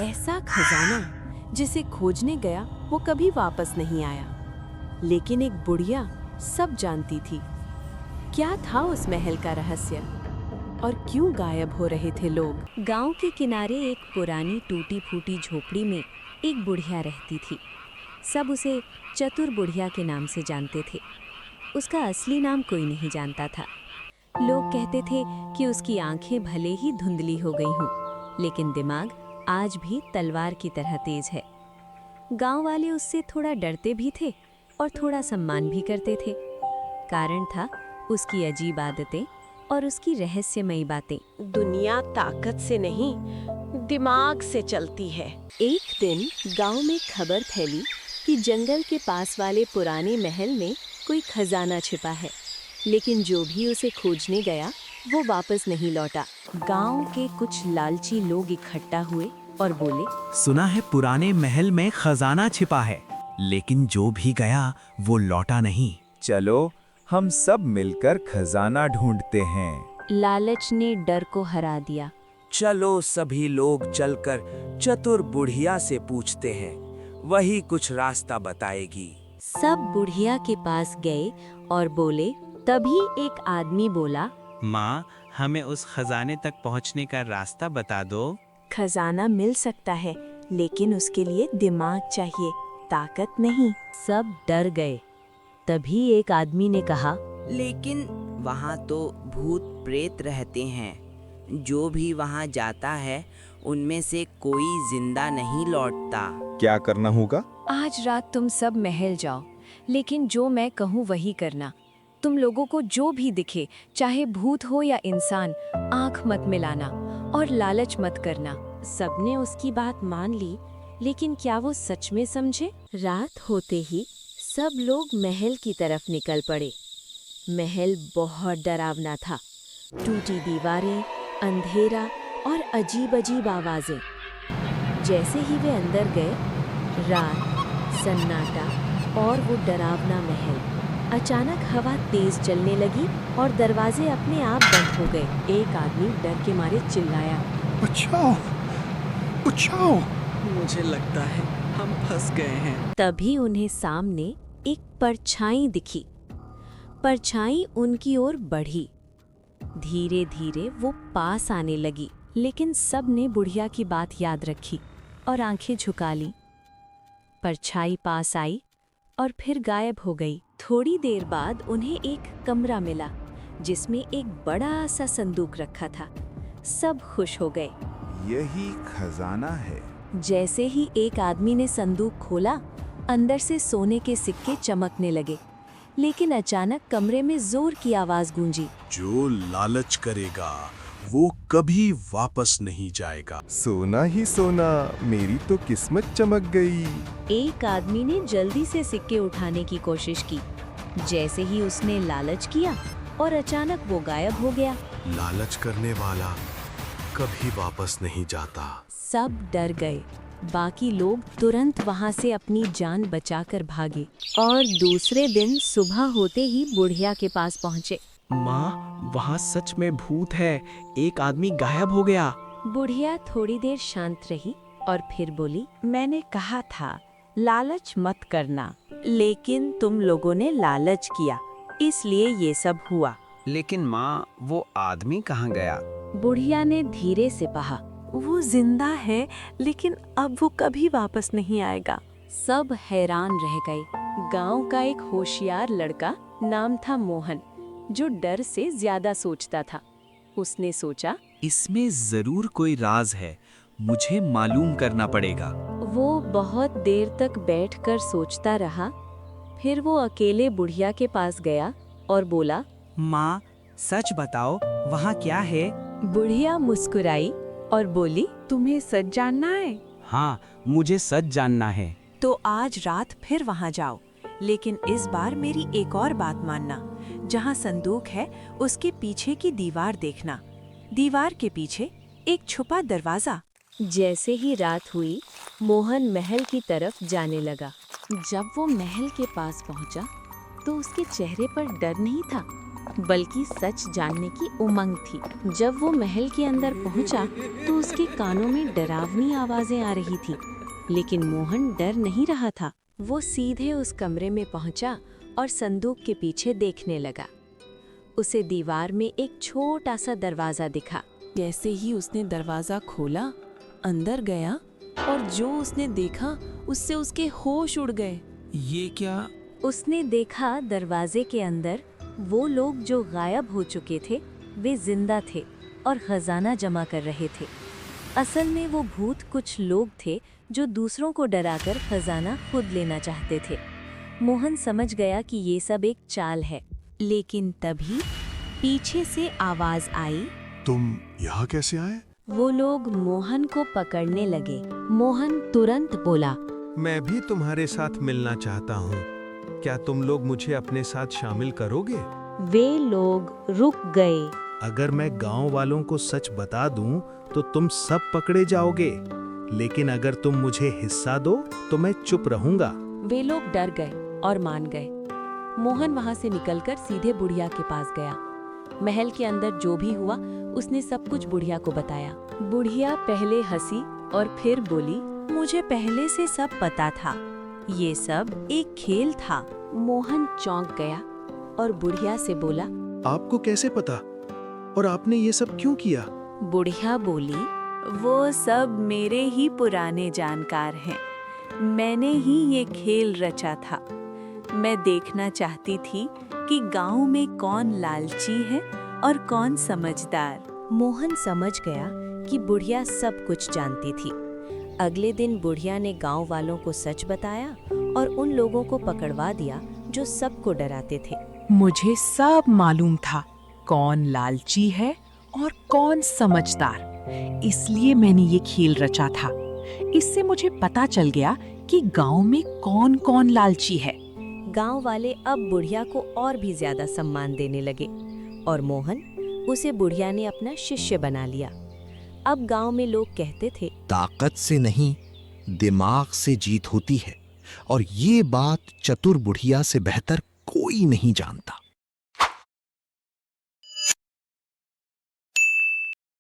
ऐसा खजाना जिसे खोजने गया वो कभी वापस नहीं आया। लेकिन एक बुढ़िया सब जानती थी। क्या था उस महल का रहस्य और क्यों गायब हो रहे थे लोग? गांव के किनारे एक पुरानी टूटी फूटी झोपड़ी में एक बुढ़िया रहती थी। सब उसे चतुर बुढ़िया के नाम से जानते थे। उसका असली नाम कोई नहीं जानता था। लोग कहते थे कि उसकी आंखें भले ही धुंधली हो गई हों, लेकिन दिमाग आज भी तलवार की तरह तेज है। गांव वाले उससे थोड़ा डरते भी थे और थोड़ा सम्मान भी करते थे। कारण था उसकी अजीब आदतें और उसकी रहस्यमयी बातें। दुनिया ताकत से नहीं, दिमाग से चलती है। एक दिन गांव में खबर फैली कि जंगल के पास वाले पुराने महल में कोई खजाना छिपा है, लेकिन जो भी उसे खोजने गया वो वापस नहीं लौटा। गांव के कुछ लालची लोग इकट्ठा हुए और बोले, सुना है पुराने महल में खजाना छिपा है, लेकिन जो भी गया वो लौटा नहीं। चलो हम सब मिलकर खजाना ढूंढते हैं। लालच ने डर को हरा दिया। चलो सभी लोग चलकर चतुर बुढ़िया से पूछते हैं, वही कुछ रास्ता बताएगी। सब बुढ़िया के पास गए और बोले। तभी एक आदमी बोला, माँ, हमें उस खजाने तक पहुँचने का रास्ता बता दो। खजाना मिल सकता है, लेकिन उसके लिए दिमाग चाहिए, ताकत नहीं। सब डर गए। तभी एक आदमी ने कहा, लेकिन वहाँ तो भूत प्रेत रहते हैं। जो भी वहाँ जाता है उनमें से कोई जिंदा नहीं लौटता। क्या करना होगा? आज रात तुम सब महल जाओ, लेकिन जो मैं कहूँ वही करना। तुम लोगों को जो भी दिखे, चाहे भूत हो या इंसान, आंख मत मिलाना और लालच मत करना। सबने उसकी बात मान ली, लेकिन क्या वो सच में समझे? रात होते ही सब लोग महल की तरफ निकल पड़े। महल बहुत डरावना था। टूटी दीवारें, अंधेरा और अजीब अजीब आवाजें। जैसे ही वे अंदर गए, रात, सन्नाटा और वो डरावना महल। अचानक हवा तेज चलने लगी और दरवाजे अपने आप बंद हो गए। एक आदमी डर के मारे चिल्लाया, बचाओ, बचाओ! मुझे लगता है हम फंस गए हैं। तभी उन्हें सामने एक परछाई दिखी। परछाई उनकी ओर बढ़ी। धीरे धीरे वो पास आने लगी, लेकिन सब ने बुढ़िया की बात याद रखी और आंखें झुका लीं। परछाई पास आई और फिर गायब हो गई। थोड़ी देर बाद उन्हें एक कमरा मिला, जिसमें एक बड़ा सा संदूक रखा था। सब खुश हो गए। यही खजाना है। जैसे ही एक आदमी ने संदूक खोला, अंदर से सोने के सिक्के चमकने लगे। लेकिन अचानक कमरे में जोर की आवाज गूंजी, जो लालच करेगा वो कभी वापस नहीं जाएगा। सोना ही सोना, मेरी तो किस्मत चमक गई। एक आदमी ने जल्दी से सिक्के उठाने की कोशिश की। जैसे ही उसने लालच किया और अचानक वो गायब हो गया। लालच करने वाला कभी वापस नहीं जाता। सब डर गए। बाकी लोग तुरंत वहां से अपनी जान बचाकर भागे और दूसरे दिन सुबह होते ही बुढ़िया के पास पहुंचे। माँ, वहाँ सच में भूत है। एक आदमी गायब हो गया। बुढ़िया थोड़ी देर शांत रही और फिर बोली, मैंने कहा था लालच मत करना, लेकिन तुम लोगों ने लालच किया, इसलिए ये सब हुआ। लेकिन माँ, वो आदमी कहाँ गया? बुढ़िया ने धीरे से कहा, वो जिंदा है, लेकिन अब वो कभी वापस नहीं आएगा। सब हैरान रह गए। गांव का एक होशियार लड़का, नाम था मोहन, जो डर से ज्यादा सोचता था। उसने सोचा, इसमें जरूर कोई राज है, मुझे मालूम करना पड़ेगा। वो बहुत देर तक बैठकर सोचता रहा। फिर वो अकेले बुढ़िया के पास गया और बोला, माँ, सच बताओ, वहाँ क्या है? बुढ़िया मुस्कुराई और बोली, तुम्हें सच जानना है? हाँ, मुझे सच जानना है। तो आज रात फिर वहाँ जाओ, लेकिन इस बार मेरी एक और बात मानना। जहाँ संदूक है उसके पीछे की दीवार देखना। दीवार के पीछे एक छुपा दरवाजा। जैसे ही रात हुई, मोहन महल की तरफ जाने लगा। जब वो महल के पास पहुंचा, तो उसके चेहरे पर डर नहीं था, बल्कि सच जानने की उमंग थी। जब वो महल के अंदर पहुंचा तो उसके कानों में डरावनी आवाजें आ रही थी, लेकिन मोहन डर नहीं रहा था। वो सीधे उस कमरे में पहुंचा और संदूक के पीछे देखने लगा। उसे दीवार में एक छोटा सा दरवाजा दिखा। जैसे ही उसने दरवाजा खोला, अंदर गया और जो उसने देखा उससे उसके होश उड़ गए। ये क्या? उसने देखा दरवाजे के अंदर वो लोग जो गायब हो चुके थे वे जिंदा थे और खजाना जमा कर रहे थे। असल में वो भूत कुछ लोग थे जो दूसरों को डराकर खजाना खुद लेना चाहते थे। मोहन समझ गया कि ये सब एक चाल है, लेकिन तभी पीछे से आवाज आई, तुम यहाँ कैसे आए? वो लोग मोहन को पकड़ने लगे। मोहन तुरंत बोला, मैं भी तुम्हारे साथ मिलना चाहता हूँ। क्या तुम लोग मुझे अपने साथ शामिल करोगे? वे लोग रुक गए। अगर मैं गांव वालों को सच बता दूं तो तुम सब पकड़े जाओगे, लेकिन अगर तुम मुझे हिस्सा दो तो मैं चुप रहूंगा। वे लोग डर गए और मान गए। मोहन वहां से निकलकर सीधे बुढ़िया के पास गया। महल के अंदर जो भी हुआ उसने सब कुछ बुढ़िया को बताया। बुढ़िया पहले हंसी और फिर बोली, मुझे पहले से सब पता था। ये सब एक खेल था। मोहन चौंक गया और बुढ़िया से बोला, आपको कैसे पता? और आपने ये सब क्यों किया? बुढ़िया बोली, वो सब मेरे ही पुराने जानकार हैं। मैंने ही ये खेल रचा था। मैं देखना चाहती थी कि गांव में कौन लालची है और कौन समझदार। मोहन समझ गया कि बुढ़िया सब कुछ जानती थी। अगले दिन बुढ़िया ने गांव वालों को सच बताया और उन लोगों को पकड़वा दिया जो सबको डराते थे। मुझे सब मालूम था कौन लालची है और कौन समझदार, इसलिए मैंने ये खेल रचा था। इससे मुझे पता चल गया कि गांव में कौन कौन लालची है। गांव वाले अब बुढ़िया को और भी ज्यादा सम्मान देने लगे और मोहन उसे बुढ़िया ने अपना शिष्य बना लिया। अब गांव में लोग कहते थे, ताकत से नहीं, दिमाग से जीत होती है, और ये बात चतुर बुढ़िया से बेहतर कोई नहीं जानता।